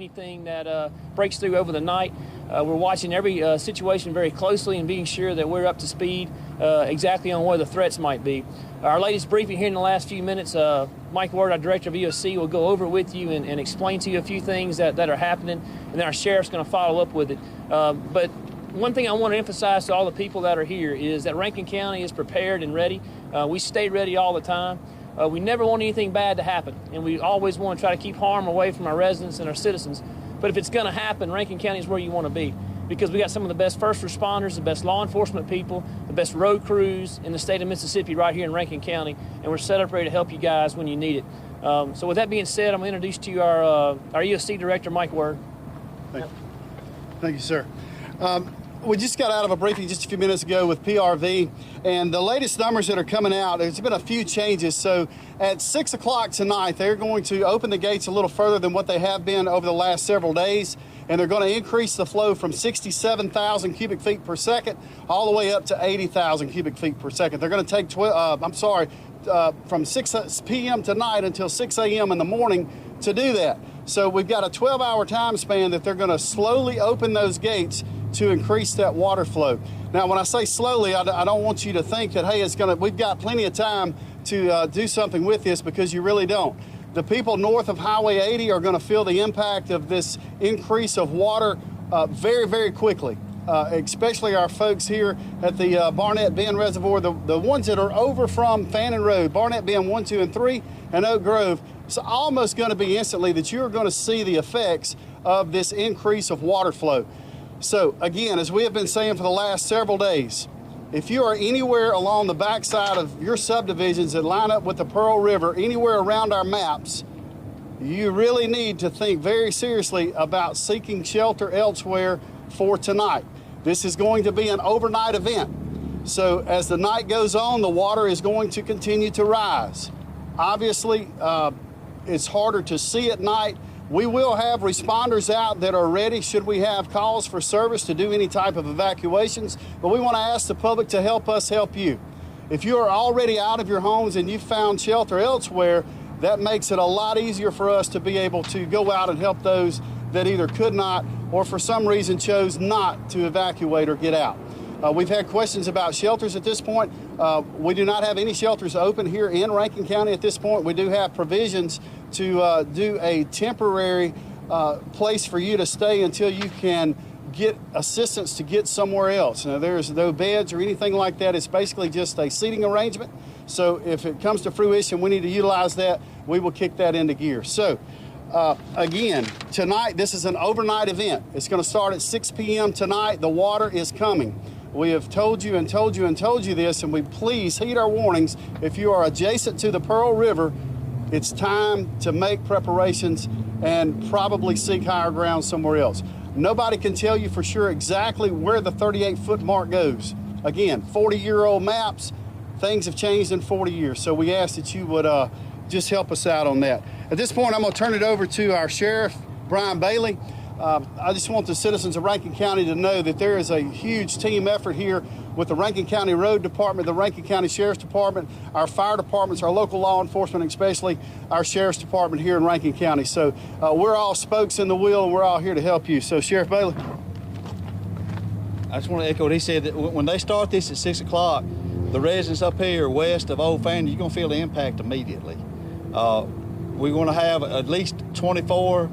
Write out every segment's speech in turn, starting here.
anything that breaks through over the night. We're watching every situation very closely and being sure that we're up to speed exactly on where the threats might be. Our latest briefing here in the last few minutes, Mike Ward, our director of EOC, will go over it with you and explain to you a few things that are happening, and then our sheriff's going to follow up with it. But one thing I want to emphasize to all the people that are here is that Rankin County is prepared and ready. We stay ready all the time. We never want anything bad to happen, and we always want to try to keep harm away from our residents and our citizens. But if it's going to happen, Rankin County is where you want to be, because we got some of the best first responders, the best law enforcement people, the best road crews in the state of Mississippi right here in Rankin County, and we're set up ready to help you guys when you need it. So with that being said, I'm going to introduce to you our EOC director, Mike Word. Thank you, sir. We just got out of a briefing just a few minutes ago with PRV, and the latest numbers that are coming out, there's been a few changes. So at 6 o'clock tonight, they're going to open the gates a little further than what they have been over the last several days, and they're going to increase the flow from 67,000 cubic feet per second all the way up to 80,000 cubic feet per second. They're going to take, from 6 p.m. tonight until 6 a.m. in the morning to do that. So we've got a 12-hour time span that they're going to slowly open those gates to increase that water flow. Now, when I say slowly, I don't want you to think that, hey, we've got plenty of time to do something with this, because you really don't. The people north of Highway 80 are going to feel the impact of this increase of water very, very quickly, especially our folks here at the Barnett Bend Reservoir, the ones that are over from Fannin Road, Barnett Bend 1, 2, and 3, and Oak Grove. It's almost going to be instantly that you're going to see the effects of this increase of water flow. So again, as we have been saying for the last several days, if you are anywhere along the backside of your subdivisions that line up with the Pearl River, anywhere around our maps, you really need to think very seriously about seeking shelter elsewhere for tonight. This is going to be an overnight event. So as the night goes on, the water is going to continue to rise. Obviously, it's harder to see at night. We will have responders out that are ready should we have calls for service to do any type of evacuations, but we want to ask the public to help us help you. If you are already out of your homes and you found shelter elsewhere, that makes it a lot easier for us to be able to go out and help those that either could not or for some reason chose not to evacuate or get out. We've had questions about shelters at this point. We do not have any shelters open here in Rankin County at this point. We do have provisions to do a temporary place for you to stay until you can get assistance to get somewhere else. Now, there's no beds or anything like that. It's basically just a seating arrangement. So if it comes to fruition, we need to utilize that. We will kick that into gear. So again, tonight, this is an overnight event. It's going to start at 6 p.m. tonight. The water is coming. We have told you and told you and told you this, and we please heed our warnings. If you are adjacent to the Pearl River, it's time to make preparations and probably seek higher ground somewhere else. Nobody can tell you for sure exactly where the 38-foot mark goes. Again, 40-year-old maps, things have changed in 40 years, so we ask that you would just help us out on that. At this point, I'm going to turn it over to our Sheriff, Brian Bailey. I just want the citizens of Rankin County to know that there is a huge team effort here with the Rankin County Road Department, the Rankin County Sheriff's Department, our fire departments, our local law enforcement, especially our Sheriff's Department here in Rankin County. So we're all spokes in the wheel, and we're all here to help you. So, Sheriff Bailey. I just want to echo what he said, that when they start this at 6 o'clock, the residents up here west of Old Fannin, you're going to feel the impact immediately. We're going to have at least 24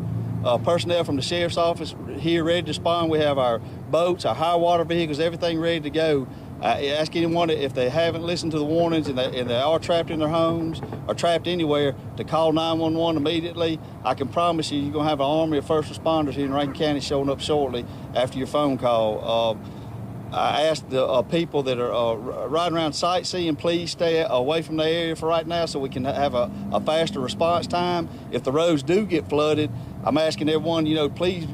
personnel from the Sheriff's Office here ready to respond. We have our boats, our high water vehicles, everything ready to go. I ask anyone if they haven't listened to the warnings and they are trapped in their homes or trapped anywhere to call 911 immediately. I can promise you, you're going to have an army of first responders here in Rankin County showing up shortly after your phone call. I ask the people that are riding around sightseeing, please stay away from the area for right now so we can have a faster response time. If the roads do get flooded, I'm asking everyone, please,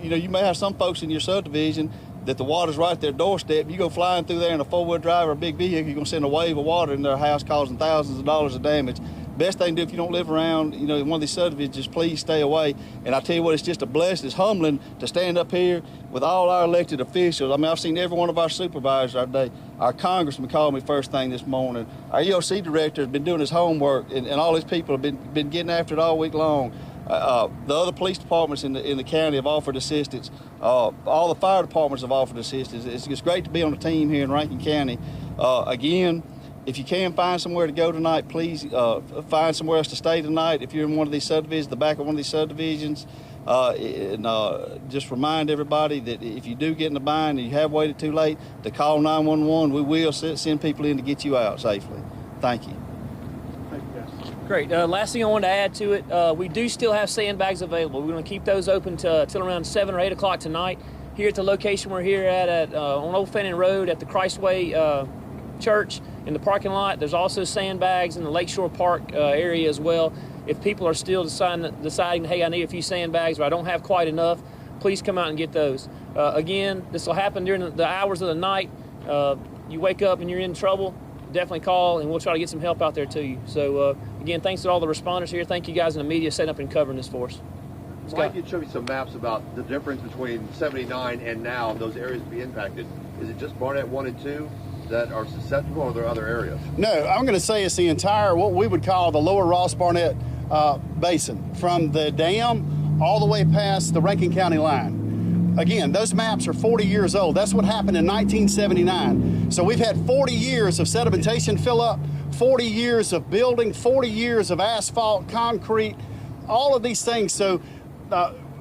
you may have some folks in your subdivision that the water's right at their doorstep. You go flying through there in a four-wheel drive or a big vehicle, you're going to send a wave of water in their house causing thousands of dollars of damage. Best thing to do if you don't live around, one of these subdivisions, just please stay away. And I tell you what, it's just a blessing. It's humbling to stand up here with all our elected officials. I mean, I've seen every one of our supervisors our day. Our congressman called me first thing this morning. Our EOC director has been doing his homework, and all his people have been getting after it all week long. The other police departments in the county have offered assistance. All the fire departments have offered assistance. It's great to be on a team here in Rankin County. Again, if you can find somewhere to go tonight, please find somewhere else to stay tonight. If you're in one of these subdivisions, the back of one of these subdivisions, just remind everybody that if you do get in a bind and you have waited too late, to call 911. We will send people in to get you out safely. Thank you. Great. Last thing I wanted to add to it, we do still have sandbags available. We're going to keep those open till around 7 or 8 o'clock tonight. Here at the location we're here at on Old Fannin Road at the Christway Church in the parking lot. There's also sandbags in the Lakeshore Park area as well. If people are still deciding, hey, I need a few sandbags, but I don't have quite enough, please come out and get those. Again, this will happen during the hours of the night. You wake up and you're in trouble, definitely call, and we'll try to get some help out there to you. So, again, thanks to all the responders here. Thank you guys in the media setting up and covering this for us. Why don't you show me some maps about the difference between 79 and now, those areas to be impacted? Is it just Barnett 1 and 2 that are susceptible, or are there other areas? No, I'm going to say it's the entire, what we would call the lower Ross Barnett basin, from the dam all the way past the Rankin County line. Again, those maps are 40 years old. That's what happened in 1979. So we've had 40 years of sedimentation fill up, 40 years of building, 40 years of asphalt, concrete, all of these things. So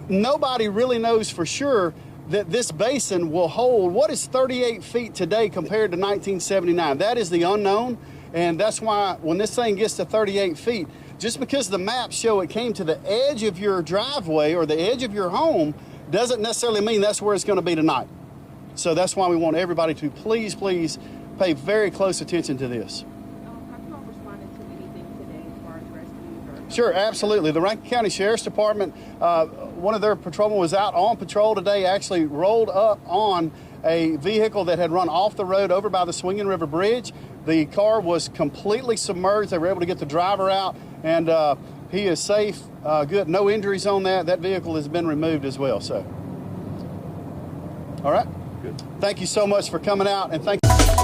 nobody really knows for sure that this basin will hold what is 38 feet today compared to 1979. That is the unknown, and that's why when this thing gets to 38 feet, just because the maps show it came to the edge of your driveway or the edge of your home doesn't necessarily mean that's where it's going to be tonight. So that's why we want everybody to please pay very close attention to this. Have you all responded to anything today as far as rescue? Sure, absolutely. The Rankin County Sheriff's Department, one of their patrolmen was out on patrol today, actually rolled up on a vehicle that had run off the road over by the Swinging River Bridge. The car was completely submerged. They were able to get the driver out, and he is safe, good. No injuries on that. That vehicle has been removed as well. So, all right. Good. Thank you so much for coming out, and thank you.